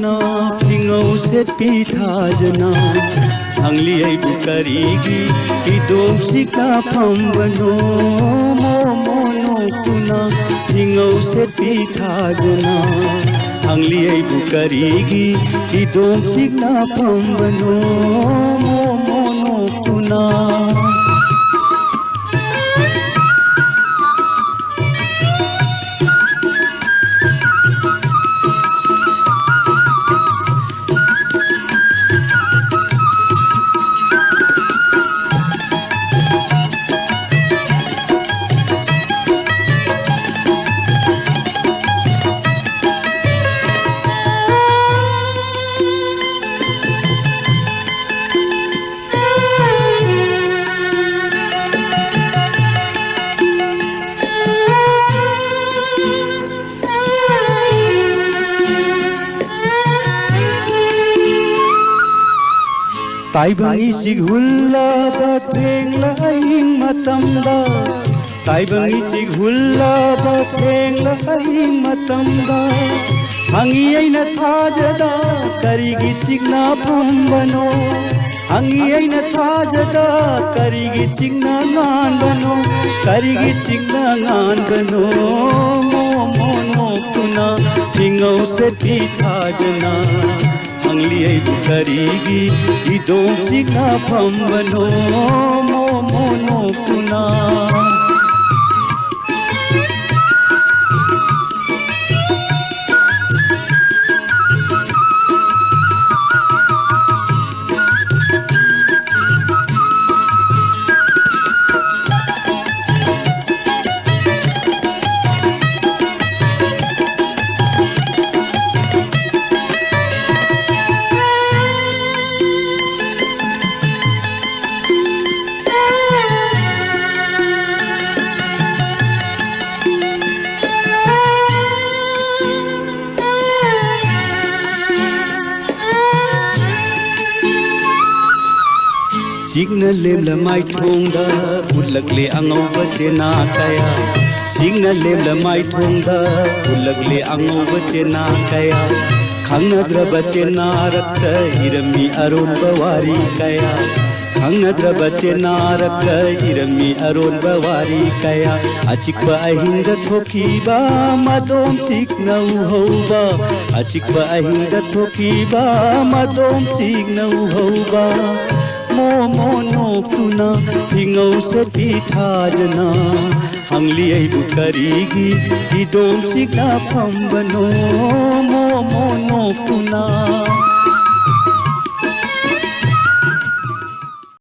ꯅꯣꯛꯇꯨꯅ ꯐꯤꯉꯧ ꯁꯦꯠꯄꯤ ꯊꯥꯖꯅ ꯍꯪꯂꯤ ꯑꯩꯕꯨ ꯀꯔꯤꯒꯤ ꯏꯗꯣꯝꯁꯤꯛꯅ ꯐꯝꯕꯅꯣ ꯃꯣꯃꯣ ꯅꯣꯛꯇꯨꯅ ꯐꯤꯉꯧ ꯁꯦꯠꯄꯤ ꯊꯥꯖꯅ ꯍꯪꯂꯤ ꯑꯩꯕꯨ ꯀꯔꯤꯒꯤ ꯏꯗꯣꯝꯁꯤꯛꯅ ꯐꯝꯕꯅꯣ momo ꯅꯣꯛꯇꯨꯅ ताइबंगी चिघुल्लाबा थेंगला अहिंग मतमदा ताइबंगी चिघुल्लाबा थेंगला अहिंग मतमदा हंगी अइना थाजदा करिगी चिगना फंबनो हंगी अइना थाजदा करिगी चिगना गानबनो करिगी चिगना गानबनो momo नोक्तुना फिंगौ Shetty थाजना हंगली अइबु करिगी इदोमसिक्ना फंबनो momo नोक्तुना Signa lemla mai thongda ulagle angauba chena kaya Signa lemla mai thongda ulagle angauba chena kaya Khangnadraba chena rakta hirami aron bawari kaya Khangnadraba chena rakta hirami aron bawari kaya Achikba ahinda thokiba madom sikna uhauba Achikba ahinda thokiba madom sikna uhauba momo नोक्तुना फिंगौ Shetty थाजना हंगली अइबु करिगी इदोमसिक्ना फंबनो momo नोक्तुना